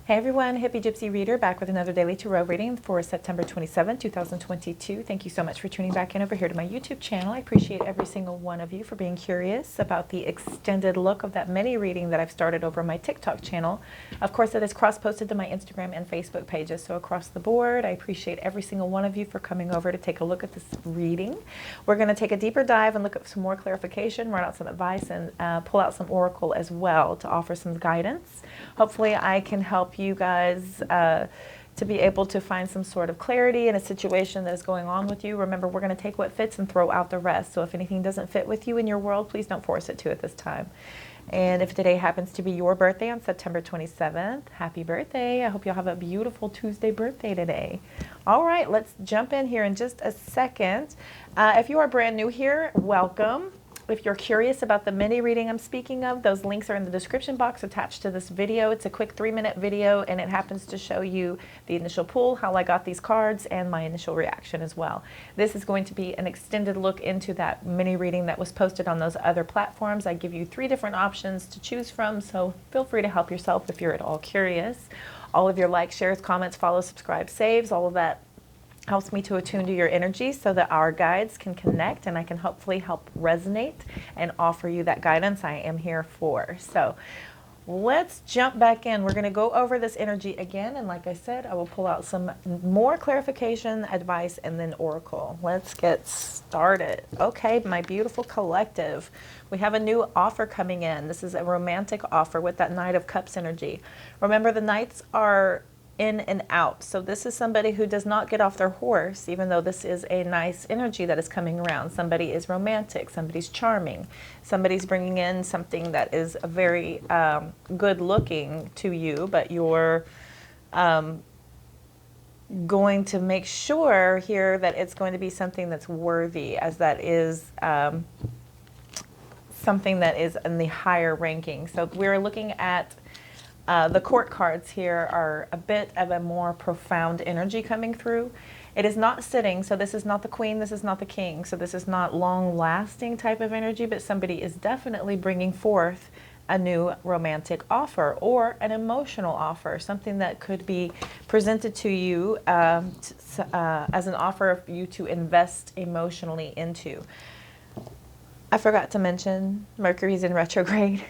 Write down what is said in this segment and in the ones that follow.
Hey everyone, Hippygypsyreader back with another daily tarot reading for September 27, 2022. Thank you so much for tuning back in over here to my YouTube channel. I appreciate every single one of you for being curious about the extended look of that mini reading that I've started over my TikTok channel. Of course, it is cross-posted to my Instagram and Facebook pages, so across the board, I appreciate every single one of you for coming over to take a look at this reading. We're going to take a deeper dive and look at some more clarification, run out some advice, and pull out some oracle as well to offer some guidance. Hopefully, I can help you guys to be able to find some sort of clarity in a situation that is going on with you. Remember, we're going to take what fits and throw out the rest. So if anything doesn't fit with you in your world, please don't force it to at this time. And if today happens to be your birthday on September 27th, happy birthday. I hope you'll have a beautiful Tuesday birthday today. All right, let's jump in here in just a second. If you are brand new here, welcome. If you're curious about the mini reading I'm speaking of, those links are in the description box attached to this video. It's a quick 3-minute video, and it happens to show you the initial pull, how I got these cards, and my initial reaction as well. This is going to be an extended look into that mini reading that was posted on those other platforms. I give you 3 different options to choose from, so feel free to help yourself if you're at all curious. All of your likes, shares, comments, follows, subscribe, saves, all of that helps me to attune to your energy so that our guides can connect and I can hopefully help resonate and offer you that guidance I am here for. So let's jump back in. We're going to go over this energy again, and like I said, I will pull out some more clarification, advice, and then oracle. Let's get started. Okay, my beautiful collective, we have a new offer coming in. This is a romantic offer with that Knight of Cups energy. Remember, the Knights are in and out. So this is somebody who does not get off their horse, even though this is a nice energy that is coming around. Somebody is romantic, somebody's charming, somebody's bringing in something that is very good looking to you, but you're going to make sure here that it's going to be something that's worthy, as that is something that is in the higher ranking. So we're looking at the court cards here are a bit of a more profound energy coming through. It is not sitting, so this is not the queen, this is not the king, so this is not long-lasting type of energy, but somebody is definitely bringing forth a new romantic offer or an emotional offer, something that could be presented to you as an offer for you to invest emotionally into. I forgot to mention Mercury's in retrograde.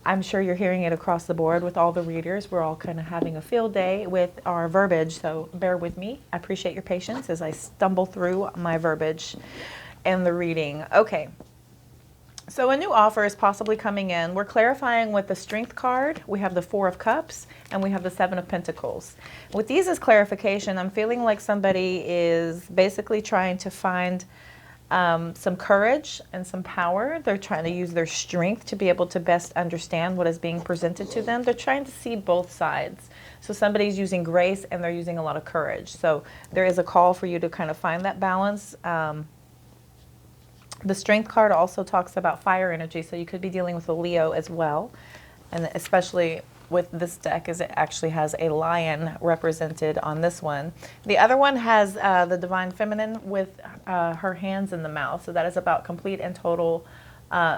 I'm sure you're hearing it across the board with all the readers. We're all kind of having a field day with our verbiage, so bear with me. I appreciate your patience as I stumble through my verbiage and the reading. Okay, so a new offer is possibly coming in. We're clarifying with the Strength card. We have the 4 of Cups, and we have the 7 of Pentacles. With these as clarification, I'm feeling like somebody is basically trying to find some courage and some power. They're trying to use their strength to be able to best understand what is being presented to them. They're trying to see both sides. So somebody's using grace and they're using a lot of courage. So there is a call for you to kind of find that balance. The Strength card also talks about fire energy, so you could be dealing with a Leo as well, and especially with this deck, as it actually has a lion represented on this one. The other one has the Divine Feminine with her hands in the mouth. So that is about complete and total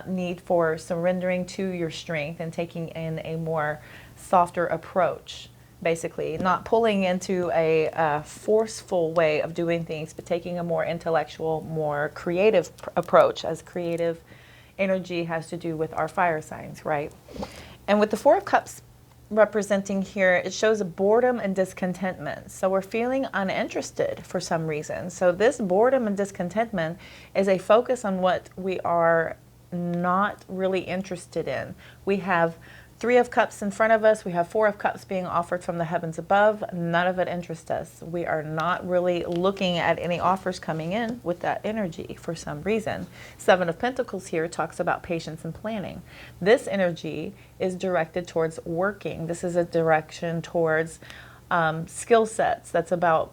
need for surrendering to your strength and taking in a more softer approach. Basically, not pulling into a forceful way of doing things, but taking a more intellectual, more creative approach, as creative energy has to do with our fire signs, right? And with the 4 of Cups representing here, it shows boredom and discontentment. So we're feeling uninterested for some reason. So this boredom and discontentment is a focus on what we are not really interested in. We have 3 of Cups in front of us. We have 4 of Cups being offered from the heavens above. None of it interests us. We are not really looking at any offers coming in with that energy for some reason. 7 of Pentacles here talks about patience and planning. This energy is directed towards working. This is a direction towards skill sets. That's about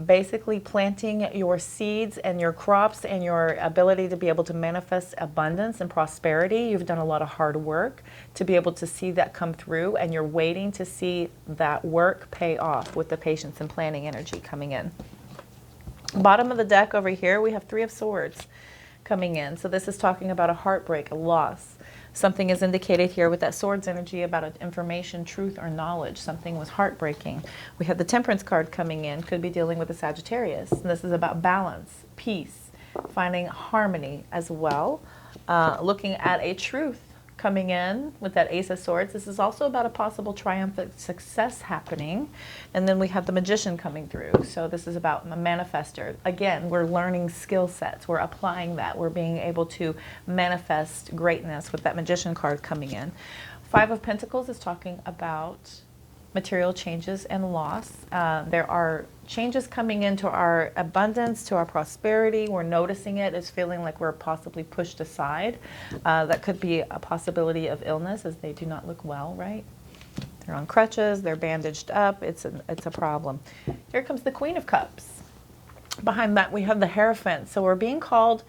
basically planting your seeds and your crops and your ability to be able to manifest abundance and prosperity. You've done a lot of hard work to be able to see that come through, and you're waiting to see that work pay off with the patience and planning energy coming in. Bottom of the deck over here, we have 3 of Swords coming in. So this is talking about a heartbreak, a loss. Something is indicated here with that swords energy about information, truth, or knowledge. Something was heartbreaking. We have the Temperance card coming in, could be dealing with a Sagittarius. And this is about balance, peace, finding harmony as well. Looking at a truth coming in with that Ace of Swords. This is also about a possible triumphant success happening. And then we have the Magician coming through. So this is about a manifester. Again, we're learning skill sets. We're applying that. We're being able to manifest greatness with that Magician card coming in. Five of Pentacles is talking about material changes and loss. There are changes coming into our abundance, to our prosperity. We're noticing it. It's feeling like we're possibly pushed aside. That could be a possibility of illness, as they do not look well, right? They're on crutches, they're bandaged up. It's a problem. Here comes the Queen of Cups. Behind that, we have the Hierophant. So we're being called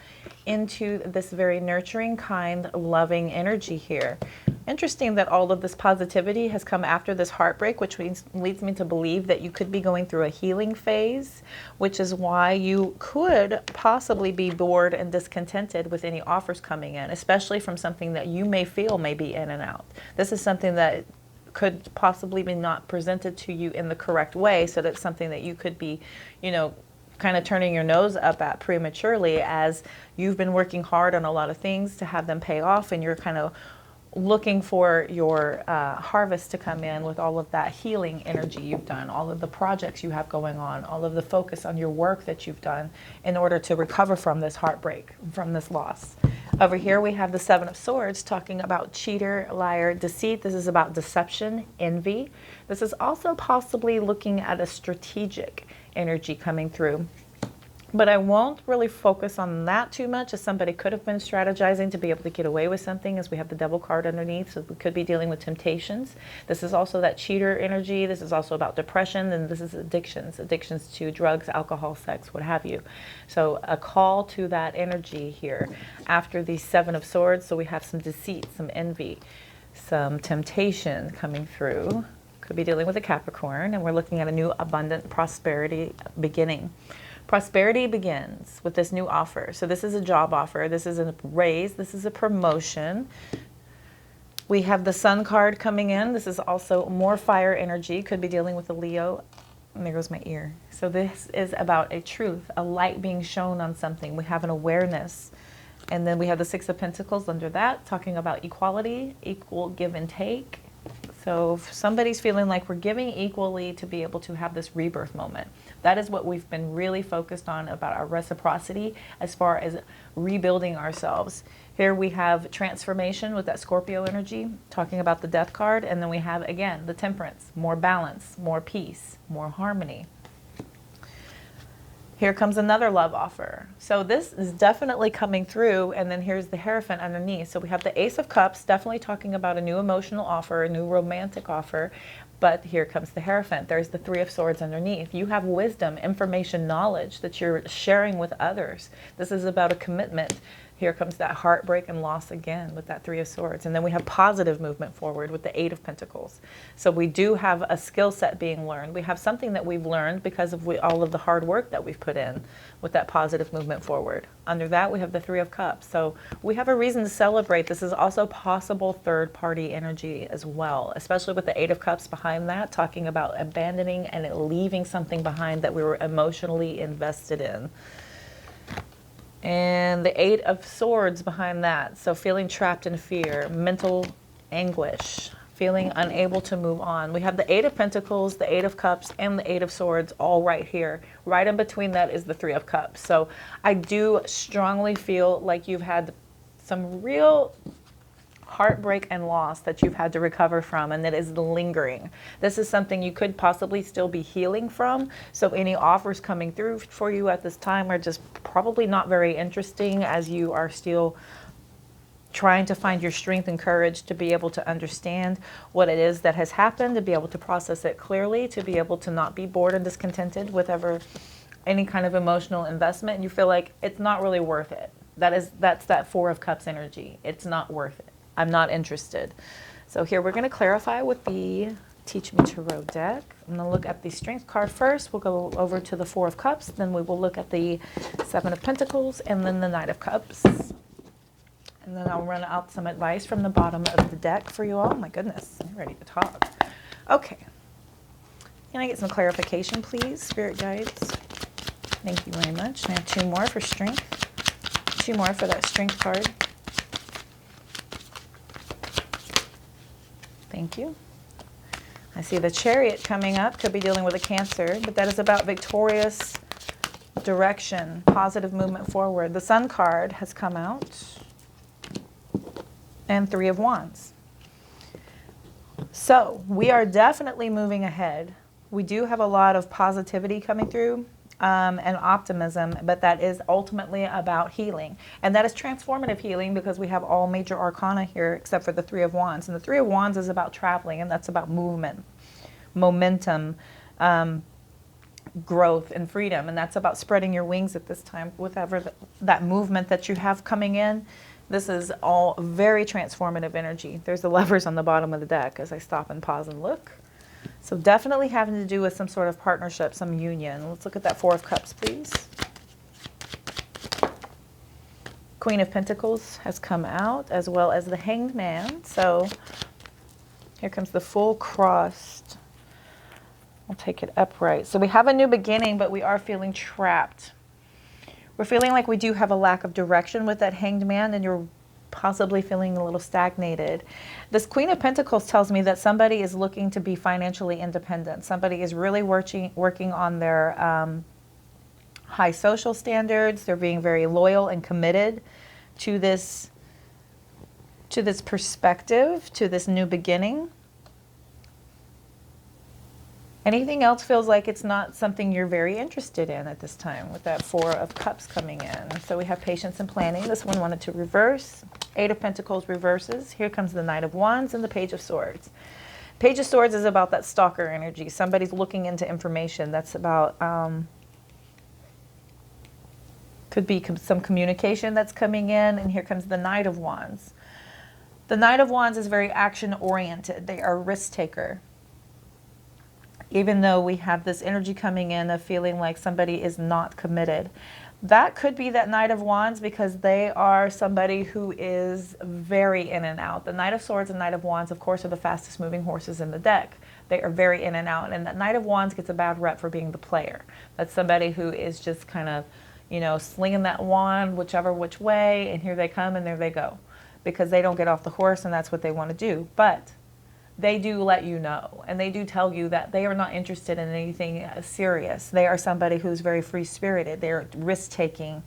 into this very nurturing, kind, loving energy here. Interesting that all of this positivity has come after this heartbreak, which leads me to believe that you could be going through a healing phase, which is why you could possibly be bored and discontented with any offers coming in, especially from something that you may feel may be in and out. This is something that could possibly be not presented to you in the correct way, so that's something that you could be, you know, kind of turning your nose up at prematurely, as you've been working hard on a lot of things to have them pay off, and you're kind of looking for your harvest to come in with all of that healing energy you've done, all of the projects you have going on, all of the focus on your work that you've done in order to recover from this heartbreak, from this loss. Over here we have the Seven of Swords talking about cheater, liar, deceit. This is about deception, envy. This is also possibly looking at a strategic energy coming through. But I won't really focus on that too much, as somebody could have been strategizing to be able to get away with something, as we have the Devil card underneath, so we could be dealing with temptations. This is also that cheater energy. This is also about depression, and this is addictions to drugs, alcohol, sex, what have you. So a call to that energy here after the Seven of Swords. So we have some deceit, some envy, some temptation coming through. Could be dealing with a Capricorn, and we're looking at a new abundant prosperity beginning. Prosperity begins with this new offer. So this is a job offer. This is a raise. This is a promotion. We have the Sun card coming in. This is also more fire energy. Could be dealing with a Leo. And there goes my ear. So this is about a truth, a light being shown on something. We have an awareness. And then we have the Six of Pentacles under that, talking about equality, equal give and take. So if somebody's feeling like we're giving equally to be able to have this rebirth moment, that is what we've been really focused on, about our reciprocity as far as rebuilding ourselves. Here we have transformation with that Scorpio energy, talking about the Death card. And then we have, again, the Temperance, more balance, more peace, more harmony. Here comes another love offer. So this is definitely coming through, and then here's the Hierophant underneath. So we have the Ace of Cups, definitely talking about a new emotional offer, a new romantic offer, but here comes the Hierophant. There's the Three of Swords underneath. You have wisdom, information, knowledge that you're sharing with others. This is about a commitment. Here comes that heartbreak and loss again with that Three of Swords. And then we have positive movement forward with the Eight of Pentacles. So we do have a skill set being learned. We have something that we've learned because of all of the hard work that we've put in with that positive movement forward. Under that, we have the Three of Cups. So we have a reason to celebrate. This is also possible third-party energy as well, especially with the Eight of Cups behind that, talking about abandoning and leaving something behind that we were emotionally invested in. And the Eight of Swords behind that. So feeling trapped in fear, mental anguish, feeling unable to move on. We have the Eight of Pentacles, the Eight of Cups, and the Eight of Swords all right here. Right in between that is the Three of Cups. So I do strongly feel like you've had some real heartbreak and loss that you've had to recover from, and that is lingering. This is something you could possibly still be healing from. So any offers coming through for you at this time are just probably not very interesting, as you are still trying to find your strength and courage to be able to understand what it is that has happened, to be able to process it clearly, to be able to not be bored and discontented with any kind of emotional investment. And you feel like it's not really worth it. That's that Four of Cups energy. It's not worth it. I'm not interested. So here we're going to clarify with the Teach Me Tarot deck. I'm going to look at the Strength card first. We'll go over to the Four of Cups. Then we will look at the Seven of Pentacles and then the Knight of Cups. And then I'll run out some advice from the bottom of the deck for you all. My goodness, I'm ready to talk. Okay. Can I get some clarification, please, Spirit Guides? Thank you very much. And I have 2 more for strength. 2 more for that strength card. Thank you. I see the Chariot coming up. Could be dealing with a Cancer, but that is about victorious direction, positive movement forward. The Sun card has come out. And 3 of Wands. So we are definitely moving ahead. We do have a lot of positivity coming through and optimism, but that is ultimately about healing. And that is transformative healing because we have all major arcana here except for the 3 of Wands. And the 3 of Wands is about traveling, and that's about movement, momentum, growth, and freedom. And that's about spreading your wings at this time, whatever that movement that you have coming in. This is all very transformative energy. There's the levers on the bottom of the deck as I stop and pause and look. So definitely having to do with some sort of partnership, some union. Let's look at that 4 of Cups, please. Queen of Pentacles has come out, as well as the Hanged Man. So here comes the full crossed. I'll take it upright. So we have a new beginning, but we are feeling trapped. We're feeling like we do have a lack of direction with that Hanged Man, and you're possibly feeling a little stagnated. This Queen of Pentacles tells me that somebody is looking to be financially independent. Somebody is really working on their high social standards. They're being very loyal and committed to this perspective, to this new beginning. Anything else feels like it's not something you're very interested in at this time with that 4 of Cups coming in. So we have patience and planning. This one wanted to reverse. 8 of Pentacles reverses. Here comes the Knight of Wands and the Page of Swords. Page of Swords is about that stalker energy. Somebody's looking into information. That's about, could be some communication that's coming in. And here comes the Knight of Wands. The Knight of Wands is very action-oriented. They are a risk taker. Even though we have this energy coming in of feeling like somebody is not committed. That could be that Knight of Wands because they are somebody who is very in and out. The Knight of Swords and Knight of Wands, of course, are the fastest moving horses in the deck. They are very in and out. And that Knight of Wands gets a bad rep for being the player. That's somebody who is just kind of, you know, slinging that wand whichever which way, and here they come and there they go. Because they don't get off the horse and that's what they want to do. But they do let you know, and they do tell you that they are not interested in anything serious. They are somebody who's very free-spirited. They're risk-taking.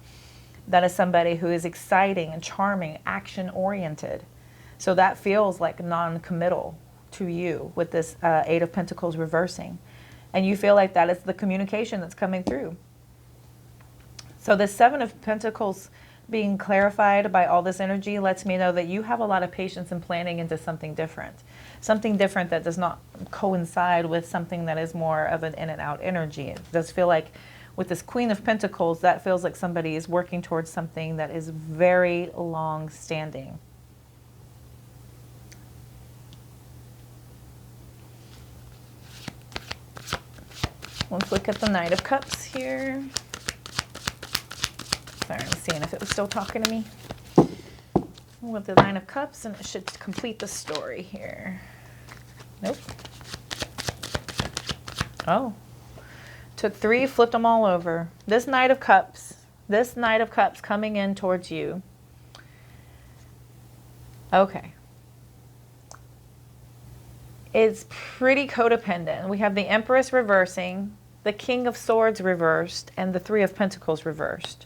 That is somebody who is exciting and charming, action-oriented. So that feels like non-committal to you with this 8 of Pentacles reversing. And you feel like that is the communication that's coming through. So the 7 of Pentacles being clarified by all this energy lets me know that you have a lot of patience and planning into something different. Something different that does not coincide with something that is more of an in and out energy. It does feel like with this Queen of Pentacles, that feels like somebody is working towards something that is very long standing. Let's look at the Knight of Cups here. Sorry, I'm seeing if it was still talking to me. With the Nine of Cups, and it should complete the story here. Nope. Oh. Took 3, flipped them all over. This Knight of Cups coming in towards you. Okay. It's pretty codependent. We have the Empress reversing, the King of Swords reversed, and the 3 of Pentacles reversed.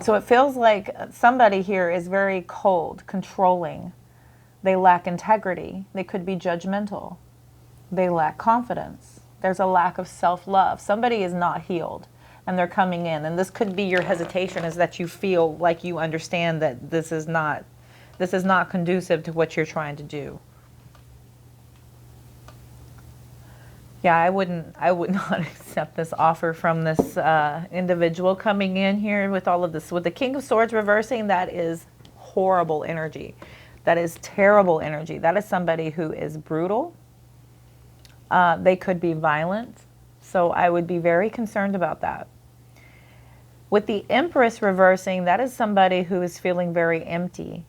So it feels like somebody here is very cold, controlling. They lack integrity. They could be judgmental. They lack confidence. There's a lack of self-love. Somebody is not healed, and they're coming in. And this could be your hesitation, is that you feel like you understand that this is not conducive to what you're trying to do. Yeah, I would not accept this offer from this individual coming in here with all of this. With the King of Swords reversing, that is horrible energy. That is terrible energy. That is somebody who is brutal. They could be violent. So I would be very concerned about that. With the Empress reversing, that is somebody who is feeling very empty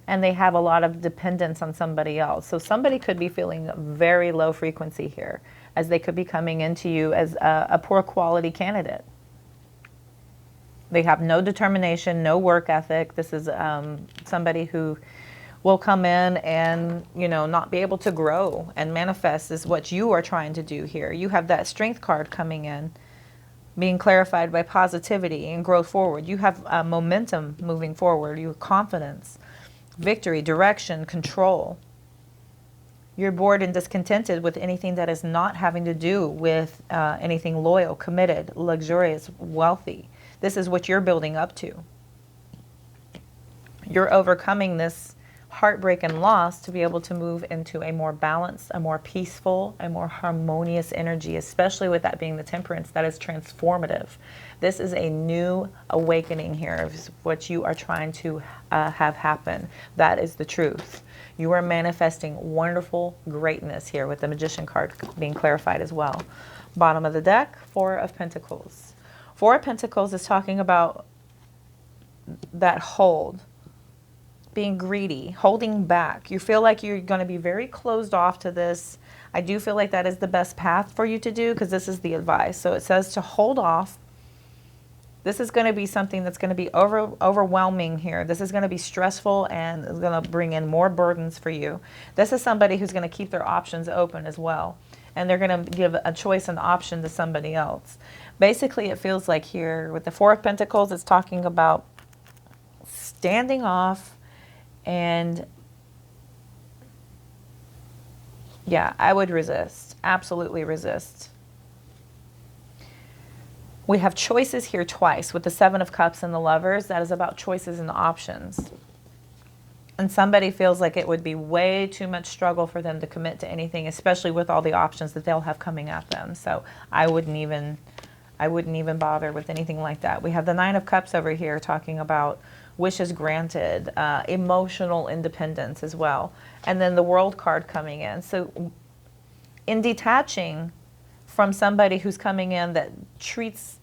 and they have a lot of dependence on somebody else. So somebody could be feeling very low frequency here, as they could be coming into you as a poor quality candidate. They have no determination, no work ethic. This is somebody who will come in and, you know, not be able to grow and manifest is what you are trying to do here. You have that Strength card coming in, being clarified by positivity and growth forward. You have momentum moving forward. You have confidence, victory, direction, control. You're bored and discontented with anything that is not having to do with anything loyal, committed, luxurious, wealthy. This is what you're building up to. You're overcoming this heartbreak and loss to be able to move into a more balanced, a more peaceful, a more harmonious energy, especially with that being the Temperance. That is transformative. This is a new awakening here of what you are trying to have happen. That is the truth. You are manifesting wonderful greatness here with the Magician card being clarified as well. Bottom of the deck, Four of Pentacles. Four of Pentacles is talking about that hold, being greedy, holding back. You feel like you're going to be very closed off to this. I do feel like that is the best path for you to do, because this is the advice. So it says to hold off. This is going to be something that's going to be overwhelming here. This is going to be stressful and is going to bring in more burdens for you. This is somebody who's going to keep their options open as well. And they're going to give a choice and option to somebody else. Basically, it feels like here with the Four of Pentacles, it's talking about standing off. And yeah, I would resist, absolutely resist. We have choices here twice with the Seven of Cups and the Lovers. That is about choices and options. And somebody feels like it would be way too much struggle for them to commit to anything, especially with all the options that they'll have coming at them. So I wouldn't even bother with anything like that. We have the Nine of Cups over here talking about wishes granted, emotional independence as well. And then the World card coming in. So in detaching from somebody who's coming in that treats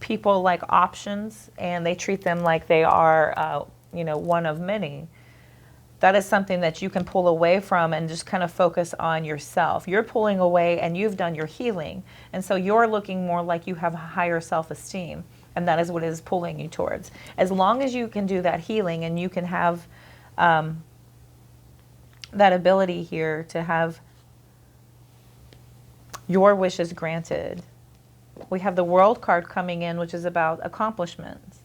people like options and they treat them like they are, you know, one of many, that is something that you can pull away from and just kind of focus on yourself. You're pulling away and you've done your healing. And so you're looking more like you have a higher self-esteem. And that is what it is pulling you towards. As long as you can do that healing and you can have that ability here to have your wishes granted. We have the World card coming in, which is about accomplishments.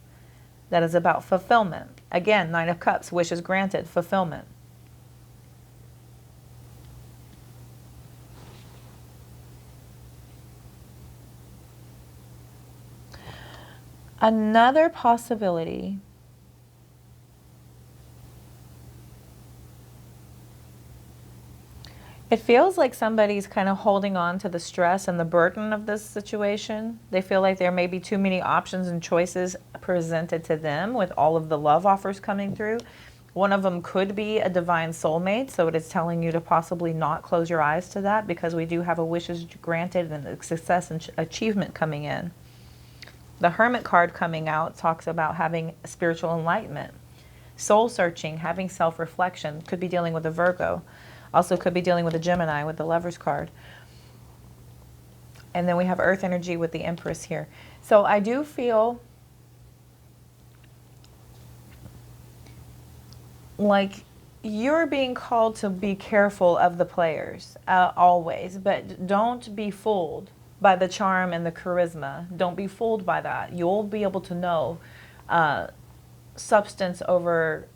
That is about fulfillment. Again, Nine of Cups, wishes granted, fulfillment. Another possibility it feels like somebody's kind of holding on to the stress and the burden of this situation. They feel like there may be too many options and choices presented to them with all of the love offers coming through. One of them could be a divine soulmate, so it is telling you to possibly not close your eyes to that, because we do have a wishes granted and a success and achievement coming in. The Hermit card coming out talks about having spiritual enlightenment, soul searching, having self-reflection. Could be dealing with a Virgo. Also could be dealing with a Gemini with the Lovers card. And then we have Earth energy with the Empress here. So I do feel like you're being called to be careful of the players always, but don't be fooled by the charm and the charisma. Don't be fooled by that. You'll be able to know substance over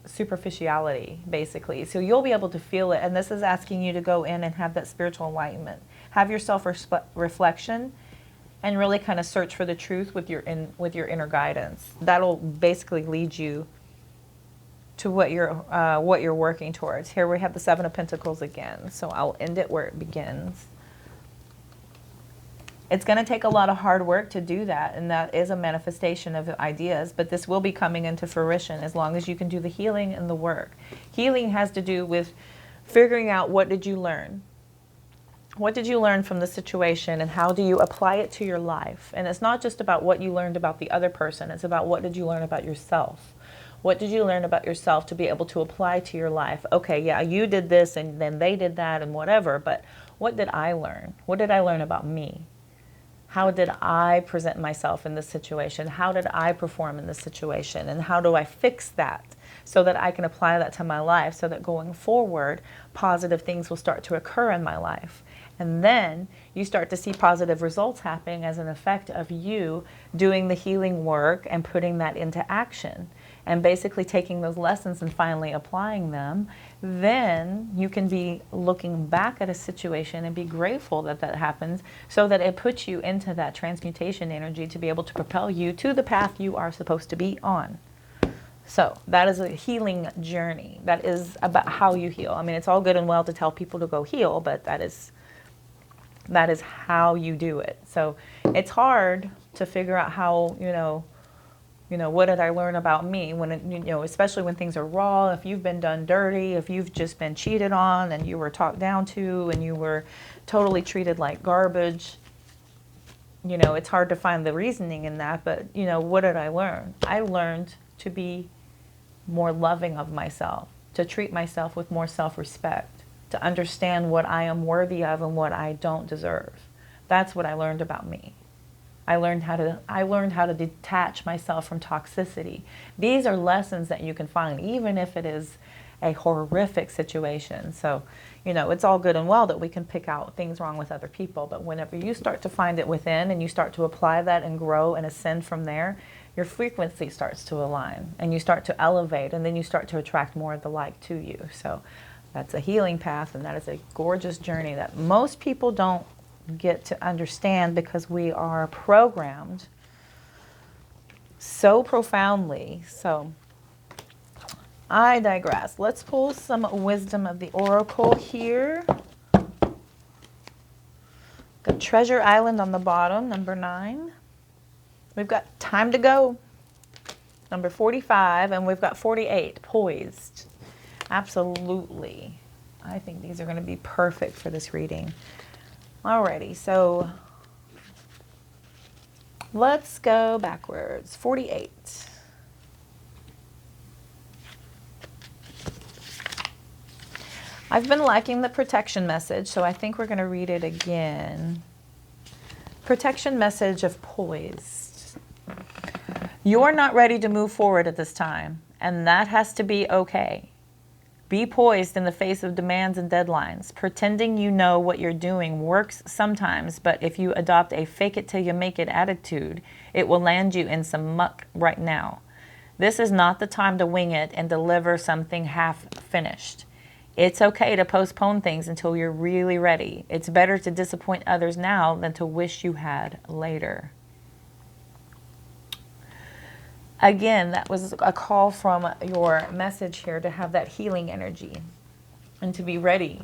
superficiality, basically. So you'll be able to feel it. And this is asking you to go in and have that spiritual enlightenment. Have your self-reflection and really kind of search for the truth with your inner guidance. That'll basically lead you to what you're working towards. Here we have the Seven of Pentacles again. So I'll end it where it begins. It's going to take a lot of hard work to do that, and that is a manifestation of ideas, but this will be coming into fruition as long as you can do the healing and the work. Healing has to do with figuring out, what did you learn? What did you learn from the situation, and how do you apply it to your life? And it's not just about what you learned about the other person. It's about what did you learn about yourself? What did you learn about yourself to be able to apply to your life? Okay, yeah, you did this and then they did that and whatever, but what did I learn? What did I learn about me? How did I present myself in this situation? How did I perform in this situation? And how do I fix that so that I can apply that to my life, so that going forward, positive things will start to occur in my life? And then you start to see positive results happening as an effect of you doing the healing work and putting that into action, and basically taking those lessons and finally applying them. Then you can be looking back at a situation and be grateful that that happens, so that it puts you into that transmutation energy to be able to propel you to the path you are supposed to be on. So that is a healing journey. That is about how you heal. I mean, it's all good and well to tell people to go heal, but that is how you do it. So it's hard to figure out how, what did I learn about me when, especially when things are raw, if you've been done dirty, if you've just been cheated on and you were talked down to and you were totally treated like garbage, it's hard to find the reasoning in that. But, what did I learn? I learned to be more loving of myself, to treat myself with more self-respect, to understand what I am worthy of and what I don't deserve. That's what I learned about me. I learned how to detach myself from toxicity. These are lessons that you can find, even if it is a horrific situation. So, it's all good and well that we can pick out things wrong with other people, but whenever you start to find it within and you start to apply that and grow and ascend from there, your frequency starts to align and you start to elevate, and then you start to attract more of the like to you. So that's a healing path, and that is a gorgeous journey that most people don't get to understand, because we are programmed so profoundly. So I digress. Let's pull some wisdom of the oracle here. Got Treasure Island on the bottom, number 9. We've got Time to Go, number 45, and we've got 48, Poised. Absolutely. I think these are going to be perfect for this reading. Alrighty, so let's go backwards. 48. I've been liking the protection message, so I think we're going to read it again. Protection message of Poised. You're not ready to move forward at this time, and that has to be okay. Be poised in the face of demands and deadlines. Pretending you know what you're doing works sometimes, but if you adopt a fake it till you make it attitude, it will land you in some muck right now. This is not the time to wing it and deliver something half finished. It's okay to postpone things until you're really ready. It's better to disappoint others now than to wish you had later. Again, that was a call from your message here to have that healing energy and to be ready,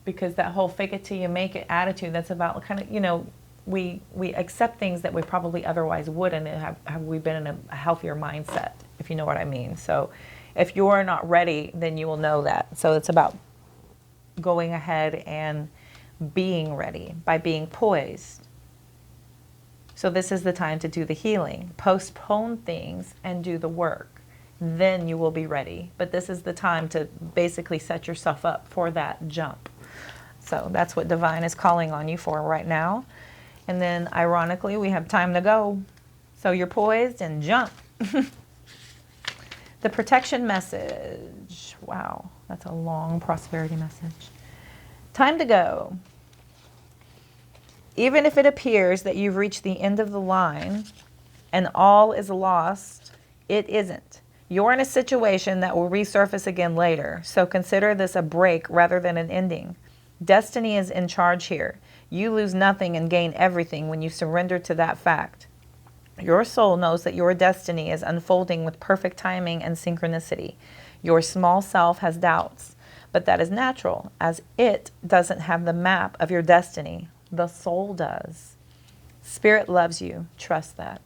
because that whole fake it till you make it attitude, that's about kind of, we accept things that we probably otherwise wouldn't have we been in a healthier mindset, if you know what I mean. So if you're not ready, then you will know that. So it's about going ahead and being ready by being poised. So this is the time to do the healing. Postpone things and do the work. Then you will be ready. But this is the time to basically set yourself up for that jump. So that's what Divine is calling on you for right now. And then ironically, we have Time to Go. So you're poised and jump. The protection message. Wow, that's a long prosperity message. Time to go. Even if it appears that you've reached the end of the line and all is lost, it isn't. You're in a situation that will resurface again later, so consider this a break rather than an ending. Destiny is in charge here. You lose nothing and gain everything when you surrender to that fact. Your soul knows that your destiny is unfolding with perfect timing and synchronicity. Your small self has doubts, but that is natural, as it doesn't have the map of your destiny. The soul does. Spirit loves you. Trust that.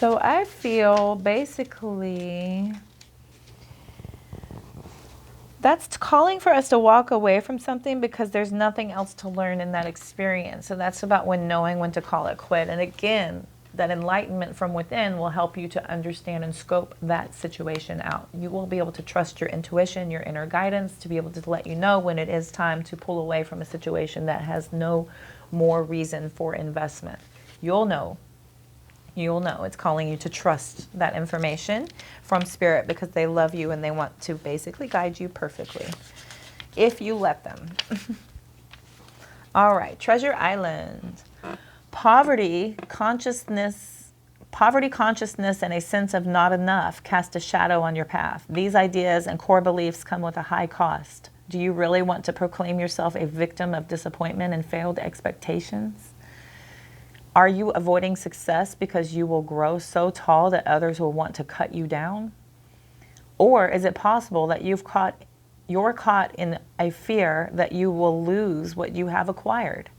So I feel basically that's calling for us to walk away from something because there's nothing else to learn in that experience. So that's about when knowing when to call it quit. And again, that enlightenment from within will help you to understand and scope that situation out. You will be able to trust your intuition, your inner guidance, to be able to let you know when it is time to pull away from a situation that has no more reason for investment. You'll know. You'll know. It's calling you to trust that information from Spirit because they love you and they want to basically guide you perfectly if you let them. All right, Treasure Island. Poverty consciousness and a sense of not enough cast a shadow on your path. These ideas and core beliefs come with a high cost. Do you really want to proclaim yourself a victim of disappointment and failed expectations? Are you avoiding success because you will grow so tall that others will want to cut you down? Or is it possible that you're caught in a fear that you will lose what you have acquired?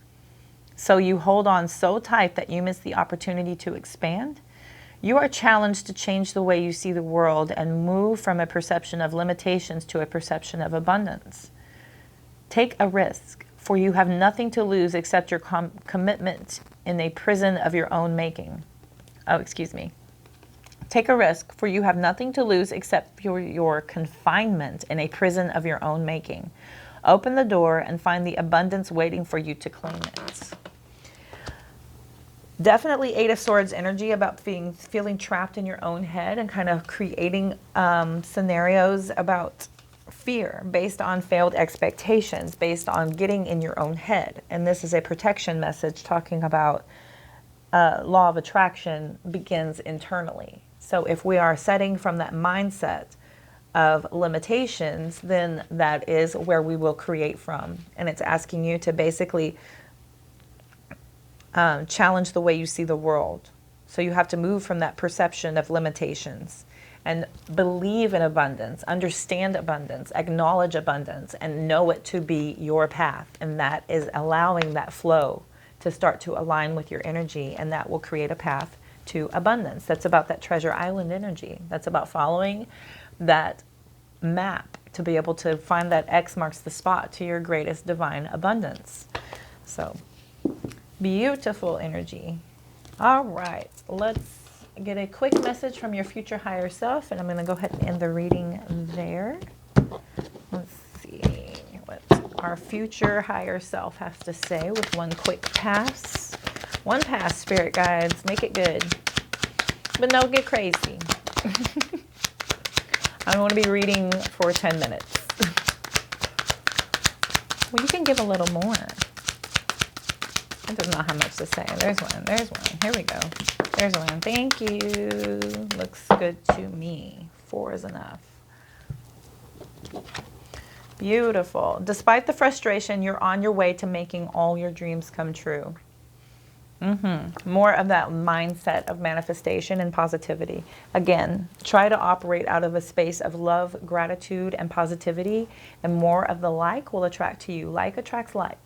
So you hold on so tight that you miss the opportunity to expand? You are challenged to change the way you see the world and move from a perception of limitations to a perception of abundance. Take a risk, for you have nothing to lose except your commitment in a prison of your own making. Take a risk, for you have nothing to lose except your confinement in a prison of your own making. Open the door and find the abundance waiting for you to claim it. Definitely Eight of Swords energy about feeling trapped in your own head and kind of creating scenarios about fear based on failed expectations, based on getting in your own head. And this is a protection message talking about law of attraction begins internally. So if we are setting from that mindset of limitations, then that is where we will create from. And it's asking you to basically challenge the way you see the world. So you have to move from that perception of limitations and believe in abundance, understand abundance, acknowledge abundance, and know it to be your path. And that is allowing that flow to start to align with your energy, and that will create a path to abundance. That's about that Treasure Island energy. That's about following that map to be able to find that X marks the spot to your greatest divine abundance. So, beautiful energy. All right, let's get a quick message from your future higher self, and I'm going to go ahead and end the reading there. Let's see what our future higher self has to say with one quick pass. One pass, spirit guides. Make it good. But don't get crazy. I want to be reading for 10 minutes. Well, you can give a little more. I don't know how much to say. There's one. There's one. Here we go. There's one. Thank you. Looks good to me. 4 is enough. Beautiful. Despite the frustration, you're on your way to making all your dreams come true. More of that mindset of manifestation and positivity. Again, try to operate out of a space of love, gratitude, and positivity, and more of the like will attract to you. Like attracts like.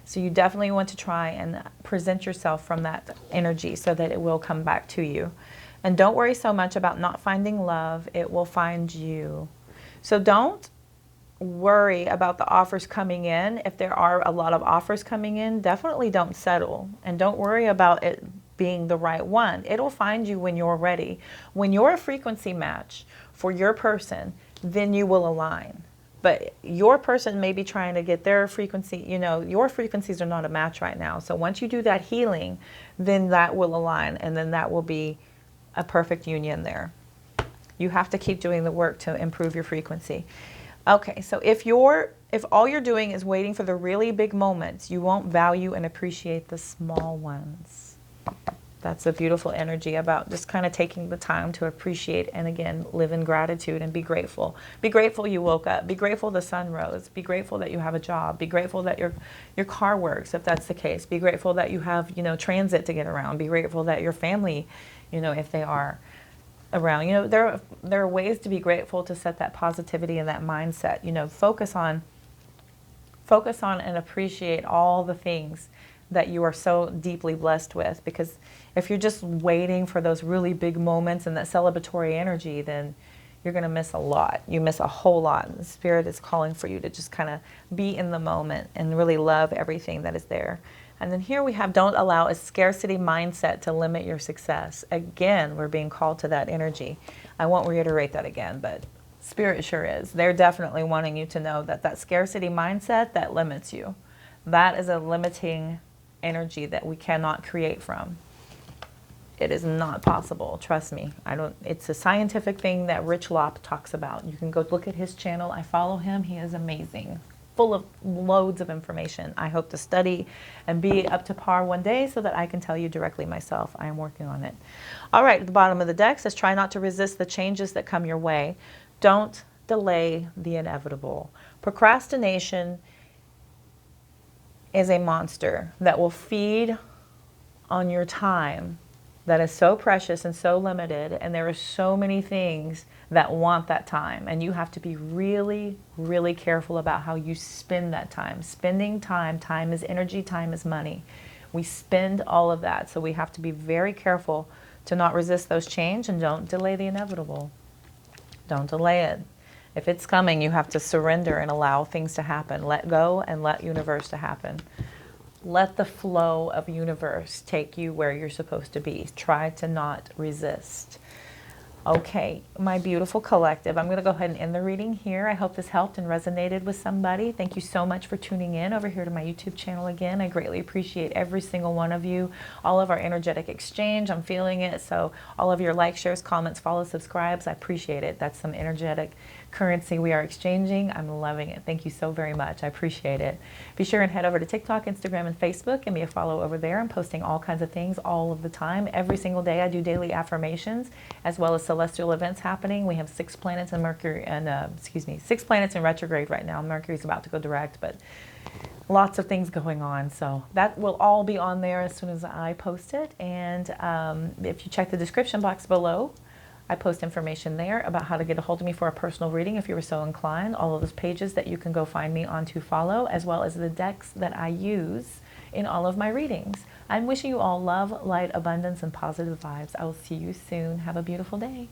So you definitely want to try and present yourself from that energy so that it will come back to you. And don't worry so much about not finding love. It will find you. So don't worry about the offers coming in. If there are a lot of offers coming in, definitely don't settle. And don't worry about it being the right one. It'll find you when you're ready. When you're a frequency match for your person, then you will align. But your person may be trying to get their frequency, your frequencies are not a match right now. So once you do that healing, then that will align, and then that will be a perfect union there. You have to keep doing the work to improve your frequency. Okay, so if all you're doing is waiting for the really big moments, you won't value and appreciate the small ones. That's a beautiful energy about just kind of taking the time to appreciate and, again, live in gratitude and be grateful. Be grateful you woke up. Be grateful the sun rose. Be grateful that you have a job. Be grateful that your car works, if that's the case. Be grateful that you have, transit to get around. Be grateful that your family, if they are around. There are ways to be grateful to set that positivity and that mindset. Focus on and appreciate all the things that you are so deeply blessed with. Because if you're just waiting for those really big moments and that celebratory energy, then you're going to miss a lot. You miss a whole lot. And the Spirit is calling for you to just kind of be in the moment and really love everything that is there. And then here we have, don't allow a scarcity mindset to limit your success. Again, we're being called to that energy. I won't reiterate that again, but Spirit sure is. They're definitely wanting you to know that that scarcity mindset, that limits you. That is a limiting energy that we cannot create from. It is not possible. Trust me. It's a scientific thing that Rich Lopp talks about. You can go look at his channel. I follow him. He is amazing. Full of loads of information. I hope to study and be up to par one day so that I can tell you directly myself. I am working on it. All right, at the bottom of the deck says, try not to resist the changes that come your way. Don't delay the inevitable. Procrastination is a monster that will feed on your time that is so precious and so limited, and there are so many things that want that time, and you have to be really, really careful about how you spend that time. Spending time, time is energy, time is money. We spend all of that, so we have to be very careful to not resist those change, and don't delay the inevitable. Don't delay it. If it's coming, you have to surrender and allow things to happen. Let go and let universe to happen. Let the flow of universe take you where you're supposed to be. Try to not resist. Okay, my beautiful collective, I'm going to go ahead and end the reading here. I hope this helped and resonated with somebody. Thank you so much for tuning in over here to my YouTube channel again. I greatly appreciate every single one of you. All of our energetic exchange, I'm feeling it. So all of your likes, shares, comments, follows, subscribes, I appreciate it. That's some energetic currency we are exchanging. I'm loving it. Thank you so very much. I appreciate it. Be sure and head over to TikTok, Instagram, and Facebook. Give me a follow over there. I'm posting all kinds of things all of the time. Every single day I do daily affirmations as well as celestial events happening. We have 6 planets in Mercury and 6 planets in retrograde right now. Mercury's about to go direct, but lots of things going on. So that will all be on there as soon as I post it. And if you check the description box below, I post information there about how to get a hold of me for a personal reading if you were so inclined. All of those pages that you can go find me on to follow, as well as the decks that I use in all of my readings. I'm wishing you all love, light, abundance, and positive vibes. I will see you soon. Have a beautiful day.